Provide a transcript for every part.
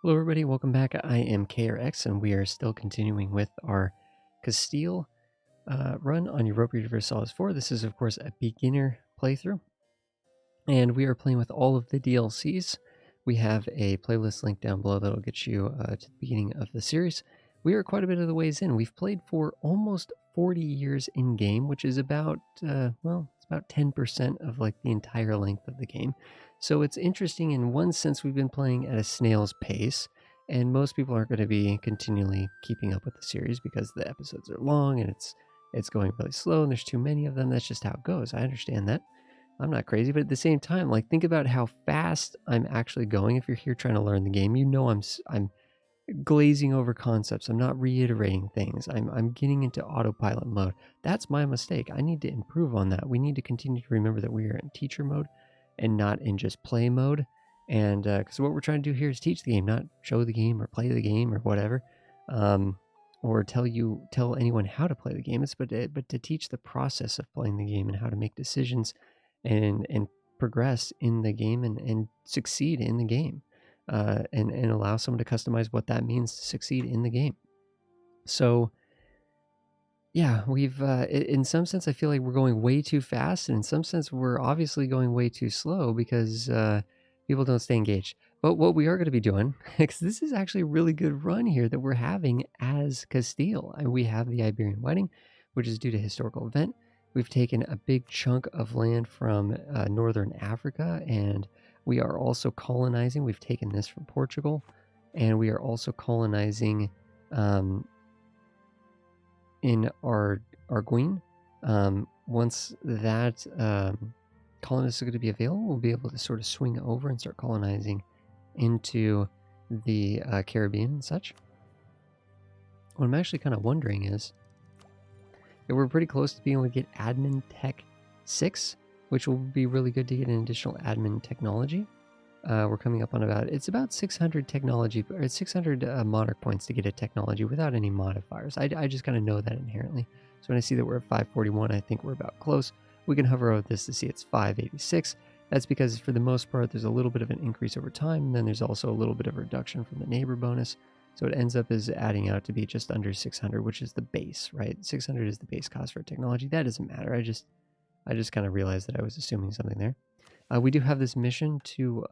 Hello everybody, welcome back. I am KRX and we are still continuing with our Castile run on Europa Universalis 4. This is of course a beginner playthrough and we are playing with all of the DLCs. We have a playlist link down below that'll get you to the beginning of the series. We are quite a bit of the ways in. We've played for almost 40 years in game, which is about, it's about 10% of like the entire length of the game. So it's interesting in one sense. We've been playing at a snail's pace, and most people aren't going to be continually keeping up with the series because the episodes are long and it's going really slow and there's too many of them. That's just how it goes. I understand that. I'm not crazy, but at the same time, like, think about how fast I'm actually going. If you're here trying to learn the game, you know I'm glazing over concepts. I'm not reiterating things. I'm getting into autopilot mode. That's my mistake. I need to improve on that. We need to continue to remember that we are in teacher mode and not in just play mode. And because what we're trying to do here is teach the game, not show the game or play the game or whatever, or tell anyone how to play the game. It's but to teach the process of playing the game and how to make decisions and progress in the game and succeed in the game, and allow someone to customize what that means to succeed in the game. So yeah, we've in some sense I feel like we're going way too fast, and in some sense we're obviously going way too slow because people don't stay engaged. But what we are going to be doing, because this is actually a really good run here that we're having as Castile. And we have the Iberian Wedding, which is due to historical event. We've taken a big chunk of land from northern Africa, and we are also colonizing. We've taken this from Portugal, and we are also colonizing in Arguin. Once that colonists are going to be available, we'll be able to sort of swing over and start colonizing into the Caribbean and such. What I'm actually kind of wondering is that we're pretty close to being able to get Admin Tech 6, which will be really good to get an additional admin technology. We're coming up on it's about 600 technology, or 600 monarch points to get a technology without any modifiers. I just kind of know that inherently. So when I see that we're at 541, I think we're about close. We can hover over this to see it's 586. That's because for the most part, there's a little bit of an increase over time, and then there's also a little bit of a reduction from the neighbor bonus. So it ends up as adding out to be just under 600, which is the base, right? 600 is the base cost for technology. That doesn't matter. I just kind of realized that I was assuming something there. We do have this mission to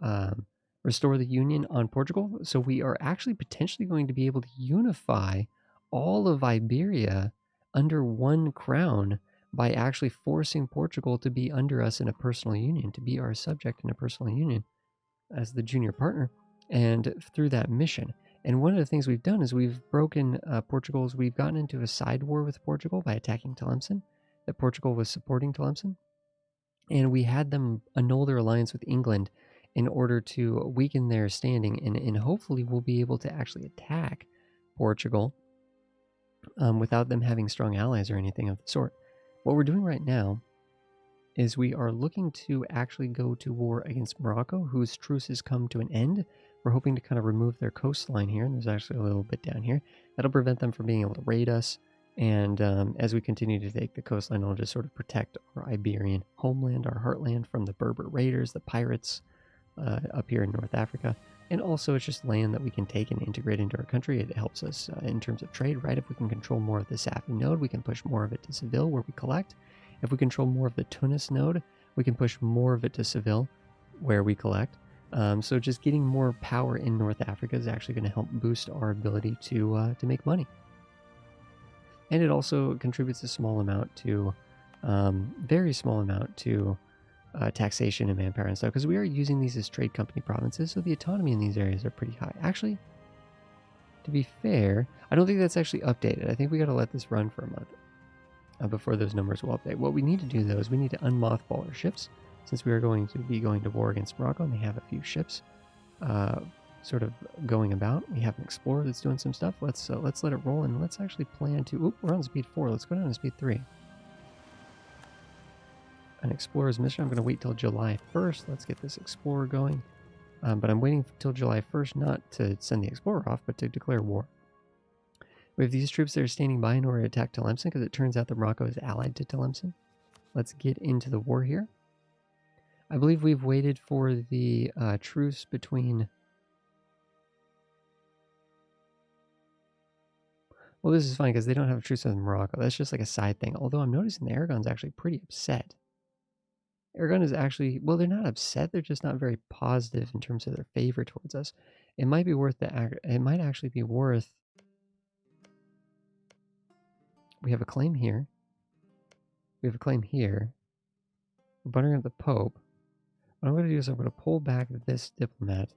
restore the Union on Portugal. So we are actually potentially going to be able to unify all of Iberia under one crown by actually forcing Portugal to be under us in a personal union, to be our subject in a personal union as the junior partner, and through that mission. And one of the things we've done is we've broken we've gotten into a side war with Portugal by attacking Tlemcen, that Portugal was supporting Tlemcen. And we had them annul their alliance with England in order to weaken their standing, and hopefully we'll be able to actually attack Portugal without them having strong allies or anything of the sort. What we're doing right now is we are looking to actually go to war against Morocco, whose truce has come to an end. We're hoping to kind of remove their coastline here, and there's actually a little bit down here. That'll prevent them from being able to raid us. And as we continue to take the coastline, it'll just sort of protect our Iberian homeland, our heartland, from the Berber raiders, the pirates up here in North Africa. And also it's just land that we can take and integrate into our country. It helps us in terms of trade, right? If we can control more of the Safi node, we can push more of it to Seville where we collect. If we control more of the Tunis node, we can push more of it to Seville where we collect. So just getting more power in North Africa is actually going to help boost our ability to make money. And it also contributes a small amount to, very small amount to taxation and manpower and stuff, because we are using these as trade company provinces, so the autonomy in these areas are pretty high. Actually, to be fair, I don't think that's actually updated. I think we got to let this run for a month before those numbers will update. What we need to do, though, is we need to unmothball our ships, since we are going to be going to war against Morocco, and they have a few ships sort of going about. We have an explorer that's doing some stuff. Let's let it roll, and let's actually plan to... Oop, we're on speed 4. Let's go down to speed 3. An explorer's mission. I'm going to wait till July 1st. Let's get this explorer going. But I'm waiting till July 1st not to send the explorer off, but to declare war. We have these troops that are standing by in order to attack Tlemcen, because it turns out that Morocco is allied to Tlemcen. Let's get into the war here. I believe we've waited for the truce between Well, this is fine because they don't have troops in Morocco. That's just like a side thing. Although I'm noticing the Aragon's actually pretty upset. Aragon is actually, well, they're not upset. They're just not very positive in terms of their favor towards us. It might be worth it might actually be worth. We have a claim here. We have a claim here. We're buttering up the Pope. What I'm going to do is I'm going to pull back this diplomat.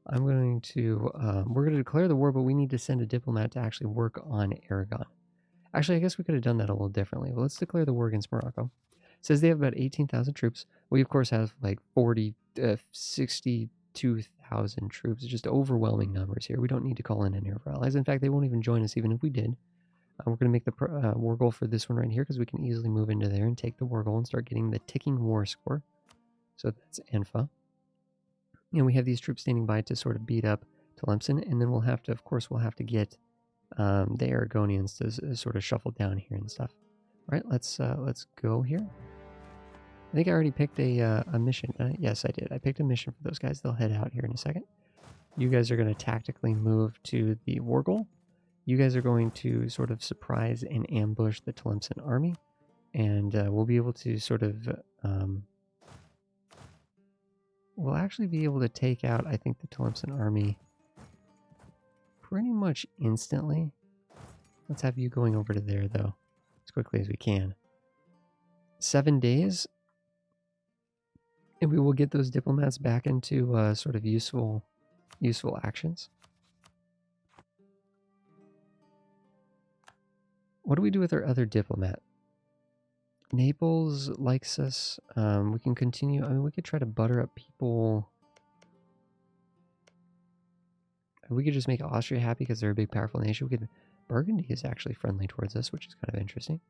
I'm going to, we're going to declare the war, but we need to send a diplomat to actually work on Aragon. Actually, I guess we could have done that a little differently. But let's declare the war against Morocco. It says they have about 18,000 troops. We, of course, have like 62,000 troops. Just overwhelming numbers here. We don't need to call in any of our allies. In fact, they won't even join us even if we did. We're going to make the war goal for this one right here because we can easily move into there and take the war goal and start getting the ticking war score. So that's Anfa. And we have these troops standing by to sort of beat up Tlemcen, and then we'll have to, of course, get the Aragonians to sort of shuffle down here and stuff. All right, let's go here. I think I already picked a mission. Yes, I did. I picked a mission for those guys. They'll head out here in a second. You guys are going to tactically move to the war goal. You guys are going to sort of surprise and ambush the Tlemcen army, and we'll be able to sort of we'll actually be able to take out, I think, the Tlemcen army pretty much instantly. Let's have you going over to there, though, as quickly as we can. 7 days, and we will get those diplomats back into sort of useful actions. What do we do with our other diplomat? Naples likes us. We can continue. I mean, we could try to butter up people. We could just make Austria happy because they're a big, powerful nation. We could. Burgundy is actually friendly towards us, which is kind of interesting.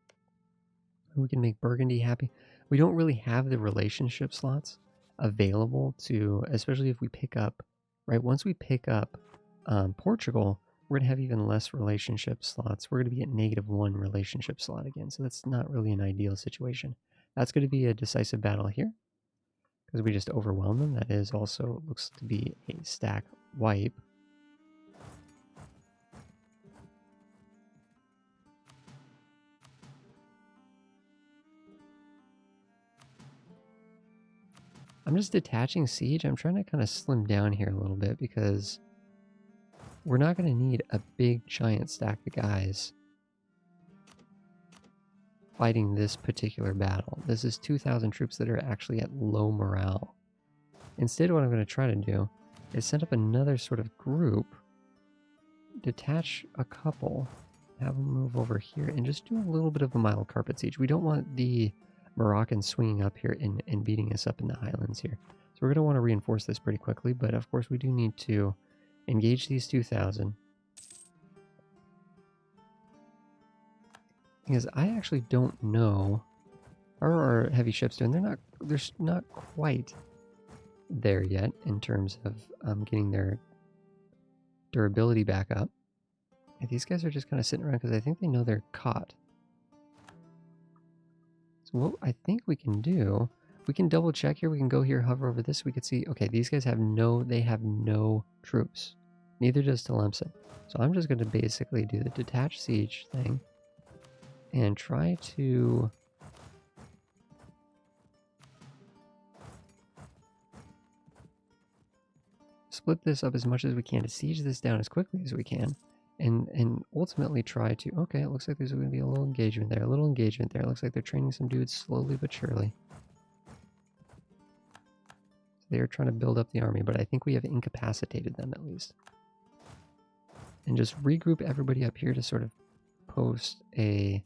We can make Burgundy happy. We don't really have the relationship slots available to, especially if we pick up, right? Once we pick up Portugal, we're going to have even less relationship slots. We're going to be at -1 relationship slot again. So that's not really an ideal situation. That's going to be a decisive battle here because we just overwhelm them. That is also looks to be a stack wipe. I'm just detaching siege. I'm trying to kind of slim down here a little bit because we're not going to need a big giant stack of guys fighting this particular battle. This is 2,000 troops that are actually at low morale. Instead, what I'm going to try to do is set up another sort of group, detach a couple, have them move over here, and just do a little bit of a mild carpet siege. We don't want the Moroccans swinging up here and beating us up in the highlands here. So we're going to want to reinforce this pretty quickly, but of course we do need to engage these 2,000. Because I actually don't know how are our heavy ships doing. They're not quite there yet in terms of getting their durability back up. And these guys are just kind of sitting around because I think they know they're caught. So what I think we can do, we can double check here. We can go here, hover over this. We can see, okay, these guys have no troops. Neither does Tlemcen. So I'm just going to basically do the detached siege thing and try to split this up as much as we can to siege this down as quickly as we can. And ultimately try to, okay, it looks like there's going to be a little engagement there, It looks like they're training some dudes slowly but surely. So they're trying to build up the army, but I think we have incapacitated them at least. And just regroup everybody up here to sort of post a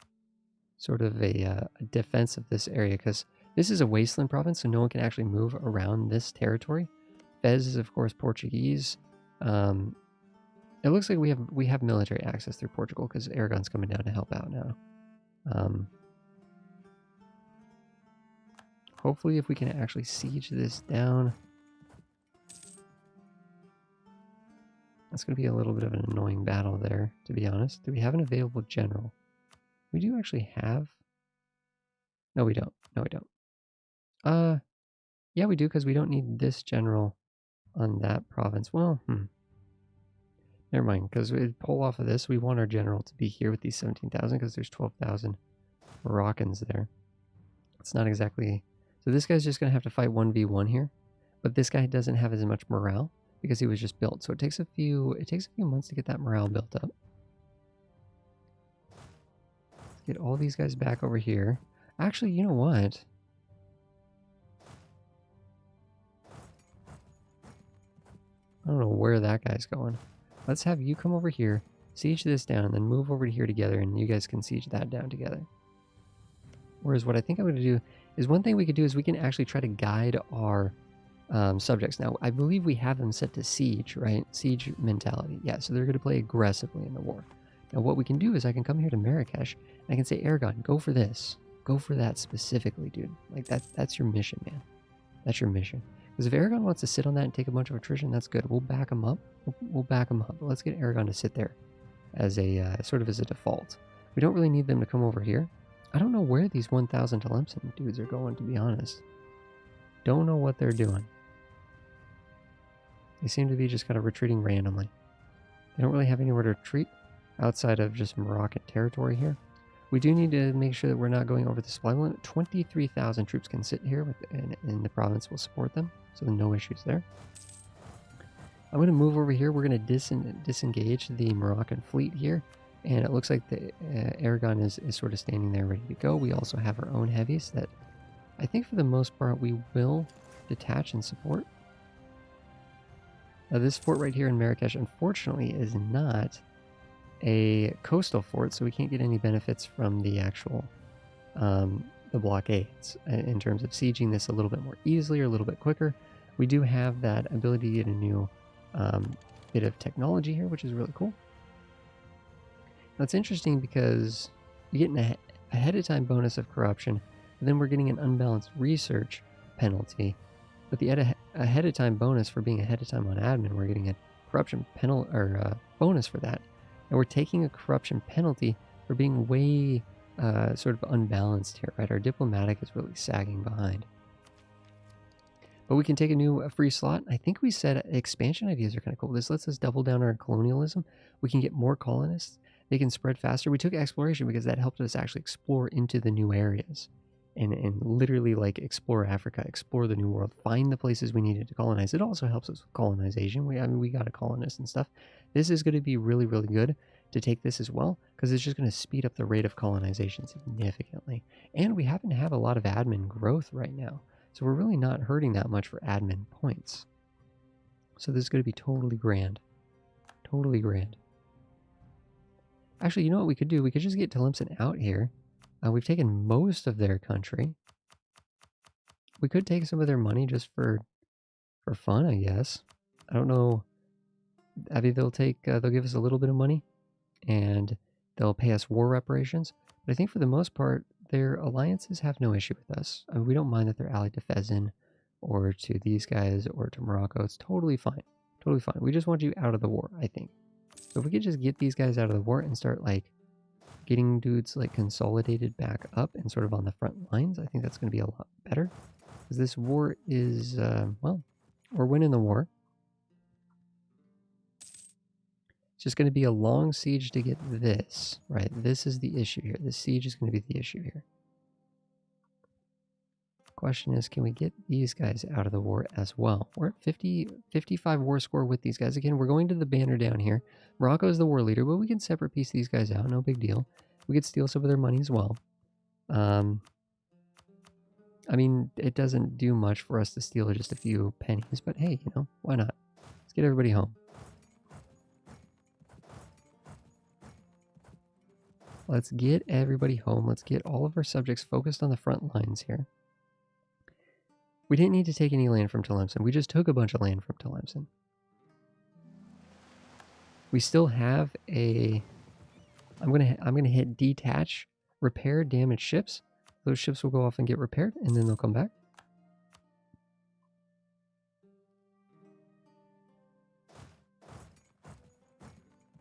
sort of a defense of this area, because this is a wasteland province, so no one can actually move around this territory. Fez is, of course, Portuguese. It looks like we have military access through Portugal because Aragon's coming down to help out now. Hopefully, if we can actually siege this down, that's going to be a little bit of an annoying battle there, to be honest. Do we have an available general? We do actually have. No, we don't. No, we don't. Yeah, we do because we don't need this general on that province. Well, Never mind, because we pull off of this. We want our general to be here with these 17,000 because there's 12,000 Moroccans there. It's not exactly... So this guy's just going to have to fight 1v1 here. But this guy doesn't have as much morale because he was just built. So it takes a few months to get that morale built up. Let's get all these guys back over here. Actually, you know what? I don't know where that guy's going. Let's have you come over here, siege this down, and then move over to here together, and you guys can siege that down together. Whereas what I think I'm going to do is one thing we could do is we can actually try to guide our subjects. Now, I believe we have them set to siege, right? Siege mentality. Yeah, so they're going to play aggressively in the war. Now, what we can do is I can come here to Marrakesh, and I can say, Aragon, go for this. Go for that specifically, dude. Like, that's your mission, man. That's your mission. Because if Aragon wants to sit on that and take a bunch of attrition, that's good. We'll back him up. We'll back him up. But let's get Aragon to sit there as a sort of as a default. We don't really need them to come over here. I don't know where these 1,000 Tlemcen dudes are going, to be honest. Don't know what they're doing. They seem to be just kind of retreating randomly. They don't really have anywhere to retreat outside of just Moroccan territory here. We do need to make sure that we're not going over the supply limit. 23,000 troops can sit here, and the province will support them, so no issues there. I'm going to move over here. We're going to disengage the Moroccan fleet here, and it looks like the Aragon is sort of standing there ready to go. We also have our own heavies that I think for the most part we will detach and support. Now this fort right here in Marrakesh, unfortunately, is not a coastal fort, so we can't get any benefits from the actual the blockades in terms of sieging this a little bit more easily or a little bit quicker. We do have that ability to get a new bit of technology here, which is really cool. That's interesting because you're getting a ahead of time bonus of corruption, but then we're getting an unbalanced research penalty. But the ahead of time bonus for being ahead of time on admin, we're getting a corruption penalty or bonus for that. And we're taking a corruption penalty for being way sort of unbalanced here, right? Our diplomatic is really sagging behind. But we can take a new free slot. I think we said expansion ideas are kind of cool. This lets us double down our colonialism. We can get more colonists. They can spread faster. We took exploration because that helped us actually explore into the new areas. And literally like explore Africa, explore the new world, find the places we needed to colonize. It also helps us with colonization. I mean, we got a colonist and stuff. This is going to be really, really good to take this as well because it's just going to speed up the rate of colonization significantly. And we happen to have a lot of admin growth right now. So we're really not hurting that much for admin points. So this is going to be totally grand. Totally grand. Actually, you know what we could do? We could just get Tlemcen out here. We've taken most of their country. We could take some of their money just for fun, I guess. I don't know. I mean, they'll give us a little bit of money, and they'll pay us war reparations. But I think for the most part, their alliances have no issue with us. I mean, we don't mind that they're allied to Fezin, or to these guys, or to Morocco. It's totally fine. Totally fine. We just want you out of the war, I think. So if we could just get these guys out of the war and start, like, getting dudes like consolidated back up and sort of on the front lines, I think that's going to be a lot better. Because this war is, well, we're winning the war. It's just going to be a long siege to get this, right? This is the issue here. This siege is going to be the issue here. Question is, can we get these guys out of the war as well? We're at 55 war score with these guys. Again, we're going to the banner down here. Morocco is the war leader, but we can separate piece these guys out. No big deal. We could steal some of their money as well. I mean, it doesn't do much for us to steal just a few pennies, but hey, you know, why not? Let's get everybody home. Let's get everybody home. Let's get all of our subjects focused on the front lines here. We didn't need to take any land from Tlemcen. We just took a bunch of land from Tlemcen. We still have a... I'm gonna hit detach, repair damaged ships. Those ships will go off and get repaired, and then they'll come back.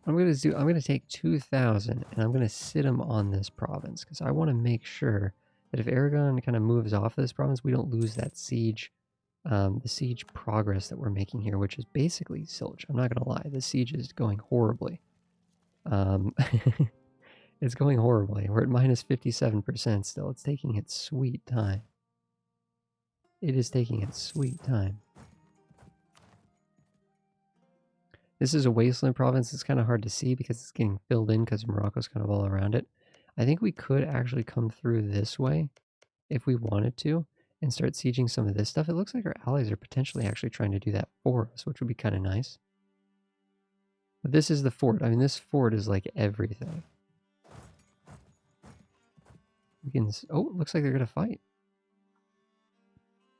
I'm gonna take 2,000, and I'm gonna sit them on this province because I want to make sure that if Aragon kind of moves off of this province, we don't lose that siege the siege progress that we're making here, which is basically zilch. I'm not going to lie. The siege is going horribly. Um, it's going horribly. We're at minus 57% still. It's taking its sweet time. It is taking its sweet time. This is a wasteland province. It's kind of hard to see because it's getting filled in because Morocco's kind of all around it. I think we could actually come through this way if we wanted to and start sieging some of this stuff. It looks like our allies are potentially actually trying to do that for us, which would be kind of nice. But this is the fort. I mean, this fort is like everything. We can... Oh, it looks like they're going to fight.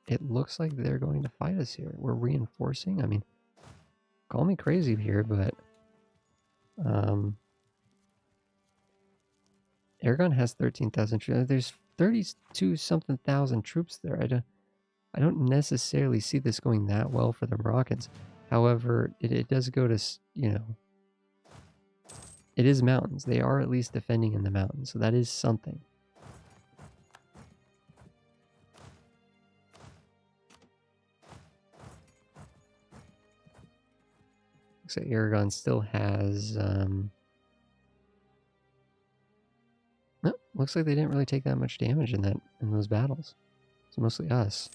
It looks like they're going to fight us here. We're reinforcing. I mean, call me crazy here, but... Aragon has 13,000 troops. There's 32-something thousand troops there. I don't necessarily see this going that well for the Moroccans. However, it does go to, you know... It is mountains. They are at least defending in the mountains, so that is something. Looks like Aragon still has... No, looks like they didn't really take that much damage in those battles. It's mostly us.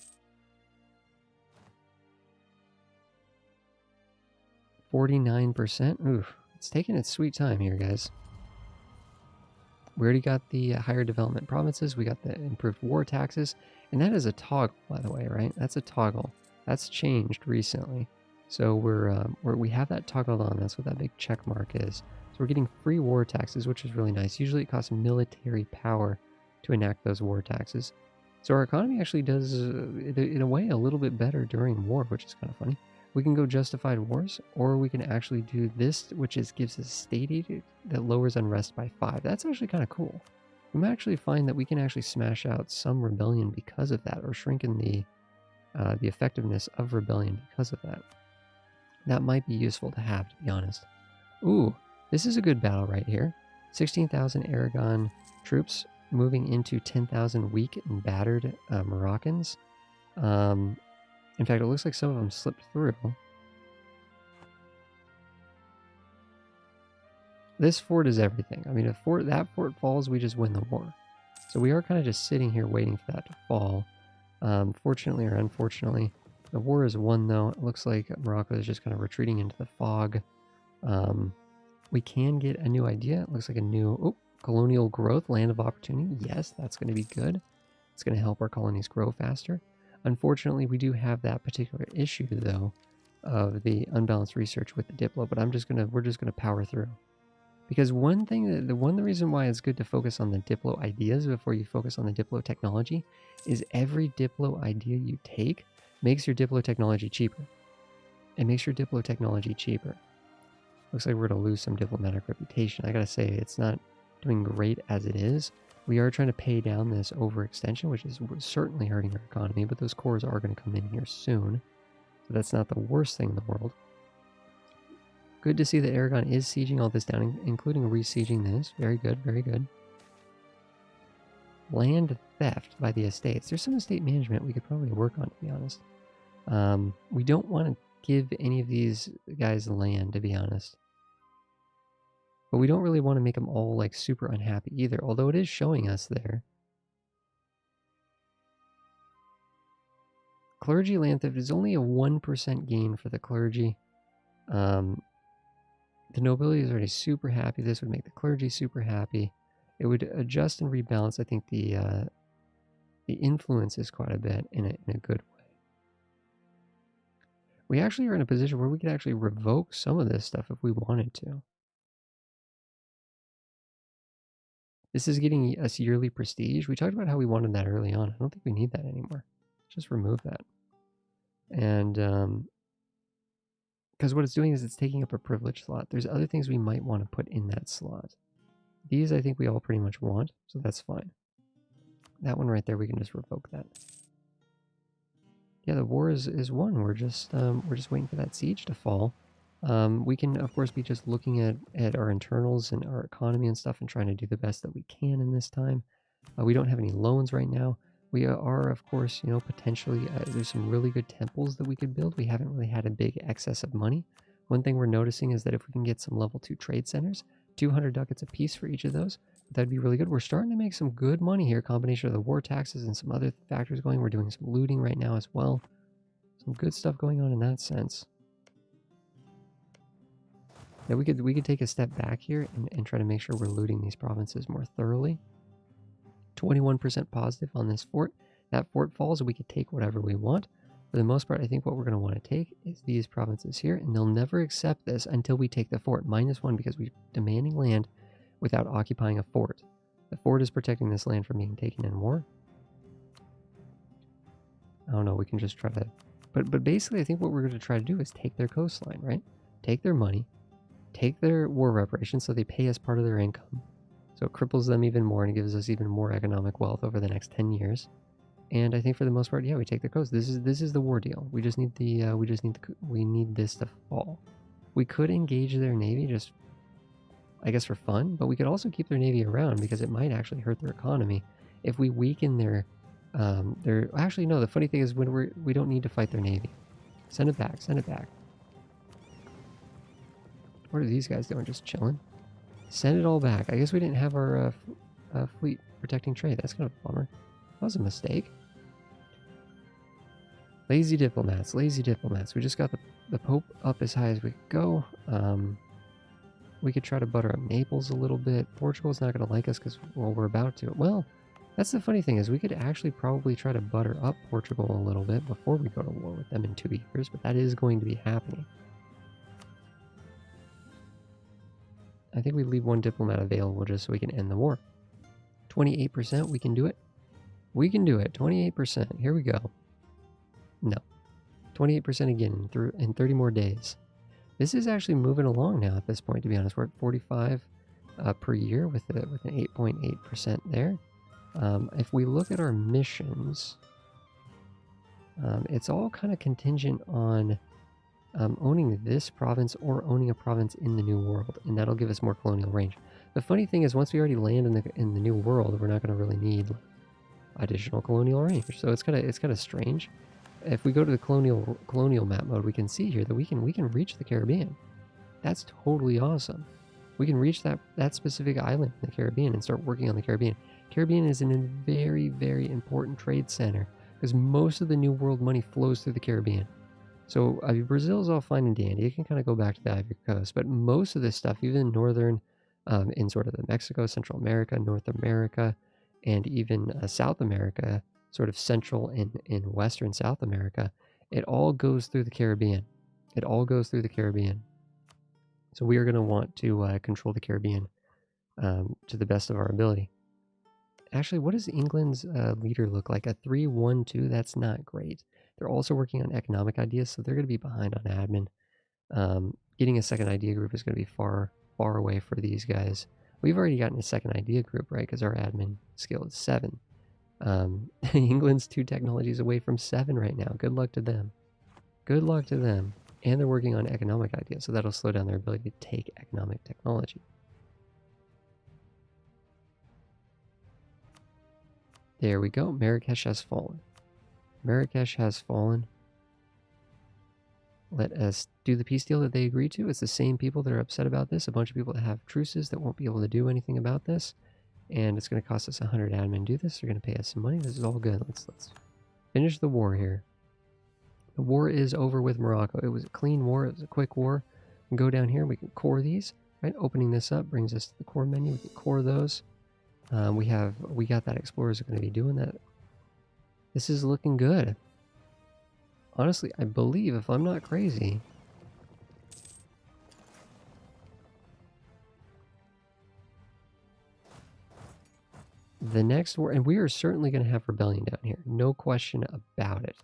49%. Oof. It's taking its sweet time here, guys. We already got the higher development provinces. We got the improved war taxes. And that is a toggle, by the way, right? That's a toggle. That's changed recently. So we have that toggled on. That's what that big check mark is. So we're getting free war taxes, which is really nice. Usually it costs military power to enact those war taxes. So our economy actually does, in a way, a little bit better during war, which is kind of funny. We can go justified wars, or we can actually do this, which gives us state aid that lowers unrest by 5. That's actually kind of cool. We might actually find that we can actually smash out some rebellion because of that, or shrink in the effectiveness of rebellion because of that. That might be useful to have, to be honest. Ooh, this is a good battle right here. 16,000 Aragon troops moving into 10,000 weak and battered Moroccans. In fact, it looks like some of them slipped through. This fort is everything. I mean, if that fort falls, we just win the war. So we are kind of just sitting here waiting for that to fall. Fortunately or unfortunately, the war is won, though. It looks like Morocco is just kind of retreating into the fog. We can get a new idea. It looks like a new colonial growth, land of opportunity. Yes, that's going to be good. It's going to help our colonies grow faster. Unfortunately, we do have that particular issue, though, of the unbalanced research with the Diplo, but we're just gonna power through. Because the reason why it's good to focus on the Diplo ideas before you focus on the Diplo technology is every Diplo idea you take makes your Diplo technology cheaper. It makes your Diplo technology cheaper. Looks like we're gonna lose some diplomatic reputation. I gotta say, it's not doing great as it is. We are trying to pay down this overextension, which is certainly hurting our economy, but those cores are going to come in here soon. So that's not the worst thing in the world. Good to see that Aragon is sieging all this down, including re-sieging this. Very good, very good. Land theft by the estates. There's some estate management we could probably work on, to be honest. We don't want to give any of these guys land, to be honest. But we don't really want to make them all like super unhappy either, although it is showing us there. Clergy land theft is only a 1% gain for the clergy. The nobility is already super happy. This would make the clergy super happy. It would adjust and rebalance, I think, the influences quite a bit in a good way. We actually are in a position where we could actually revoke some of this stuff if we wanted to. This is getting us yearly prestige. We talked about how we wanted that early on. I don't think we need that anymore. Just remove that. And because what it's doing is it's taking up a privilege slot. There's other things we might want to put in that slot. These I think we all pretty much want, so that's fine. That one right there, we can just revoke that. Yeah, the war is won. We're just waiting for that siege to fall. We can of course be just looking at our internals and our economy and stuff and trying to do the best that we can in this time. We don't have any loans right now. We are, of course, potentially, there's some really good temples that we could build. We haven't really had a big excess of money. One thing we're noticing is that if we can get some level 2 trade centers, 200 ducats a piece for each of those, that'd be really good. We're starting to make some good money here, combination of the war taxes and some other factors going. We're doing some looting right now as well. Some good stuff going on in that sense. Yeah, we could take a step back here and try to make sure we're looting these provinces more thoroughly. 21% positive on this fort. That fort falls, we could take whatever we want. For the most part, I think what we're going to want to take is these provinces here, and they'll never accept this until we take the fort. -1 because we're demanding land without occupying a fort. The fort is protecting this land from being taken in war. I don't know, we can just try to... But basically, I think what we're going to try to do is take their coastline, right? Take their money, take their war reparations so they pay us part of their income. So it cripples them even more and gives us even more economic wealth over the next 10 years. And I think for the most part, yeah, we take the coast. This is the war deal. We just need we need this to fall. We could engage their navy just, I guess, for fun, but we could also keep their navy around because it might actually hurt their economy if we weaken their actually no. The funny thing is when we don't need to fight their navy. Send it back. Send it back. What are these guys doing? Just chilling. Send it all back. I guess we didn't have our fleet protecting trade. That's kind of a bummer. That was a mistake. Lazy diplomats, lazy diplomats. We just got the Pope up as high as we could go. We could try to butter up Naples a little bit. Portugal's not going to like us because, well, we're about to. Well, that's the funny thing is we could actually probably try to butter up Portugal a little bit before we go to war with them in 2 years, but that is going to be happening. I think we leave one diplomat available just so we can end the war. 28%, we can do it. We can do it. 28%. Here we go. No. 28% again in 30 more days. This is actually moving along now at this point, to be honest. We're at 45 per year with an 8.8% there. If we look at our missions, it's all kind of contingent on owning this province or owning a province in the New World, and that'll give us more colonial range. The funny thing is, once we already land in the New World, we're not going to really need additional colonial range. So it's kind of strange. If we go to the colonial map mode, we can see here that we can reach the Caribbean. That's totally awesome. We can reach that specific island in the Caribbean and start working on the Caribbean. Caribbean is a very, very important trade center because most of the New World money flows through the Caribbean. So Brazil's all fine and dandy. It can kind of go back to the Ivory Coast, but most of this stuff, even northern, in sort of the Mexico, Central America, North America, and even South America, sort of Central and Western South America, it all goes through the Caribbean. It all goes through the Caribbean. So we are going to want to control the Caribbean to the best of our ability. Actually, what does England's leader look like? A 3-1-2? That's not great. They're also working on economic ideas, so they're going to be behind on admin. Getting a second idea group is going to be far, far away for these guys. We've already gotten a second idea group, right? Because our admin skill is 7. England's 2 technologies away from 7 right now. Good luck to them. Good luck to them. And they're working on economic ideas, so that'll slow down their ability to take economic technology. There we go. Marrakesh has fallen. Marrakesh has fallen. Let us do the peace deal that they agreed to. It's the same people that are upset about this. A bunch of people that have truces that won't be able to do anything about this. And it's going to cost us 100 admin to do this. They're going to pay us some money. This is all good. Let's finish the war here. The war is over with Morocco. It was a clean war. It was a quick war. We can go down here. We can core these. Right, opening this up brings us to the core menu. We can core those. We got that explorers are going to be doing that. This is looking good. Honestly, I believe, if I'm not crazy, the next war, and we are certainly going to have rebellion down here, no question about it.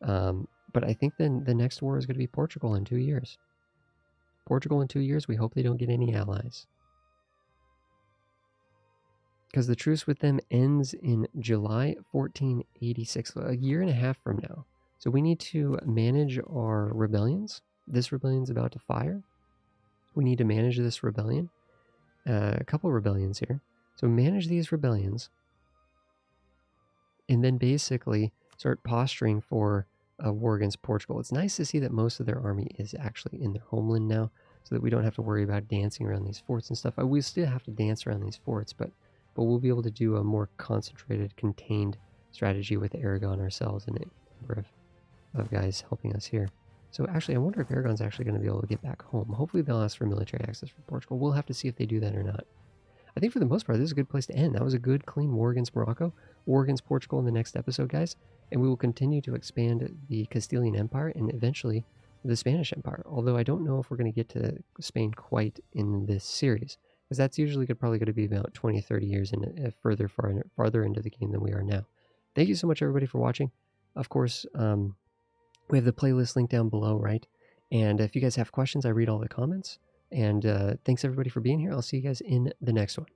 But I think then the next war is going to be Portugal in 2 years. Portugal in 2 years, we hope they don't get any allies. Because the truce with them ends in July 1486, a year and a half from now. So we need to manage our rebellions. This rebellion's about to fire. We need to manage this rebellion. A couple rebellions here. So manage these rebellions. and then basically start posturing for a war against Portugal. It's nice to see that most of their army is actually in their homeland now, so that we don't have to worry about dancing around these forts and stuff. We still have to dance around these forts, but we'll be able to do a more concentrated, contained strategy with Aragon ourselves and a number of guys helping us here. So actually, I wonder if Aragon's actually going to be able to get back home. Hopefully they'll ask for military access from Portugal. We'll have to see if they do that or not. I think for the most part, this is a good place to end. That was a good, clean war against Morocco, war against Portugal in the next episode, guys. And we will continue to expand the Castilian Empire and eventually the Spanish Empire. Although I don't know if we're going to get to Spain quite in this series, because that's usually probably going to be about 20, 30 years in farther into the game than we are now. Thank you so much, everybody, for watching. Of course, we have the playlist link down below, right? And if you guys have questions, I read all the comments. And thanks, everybody, for being here. I'll see you guys in the next one.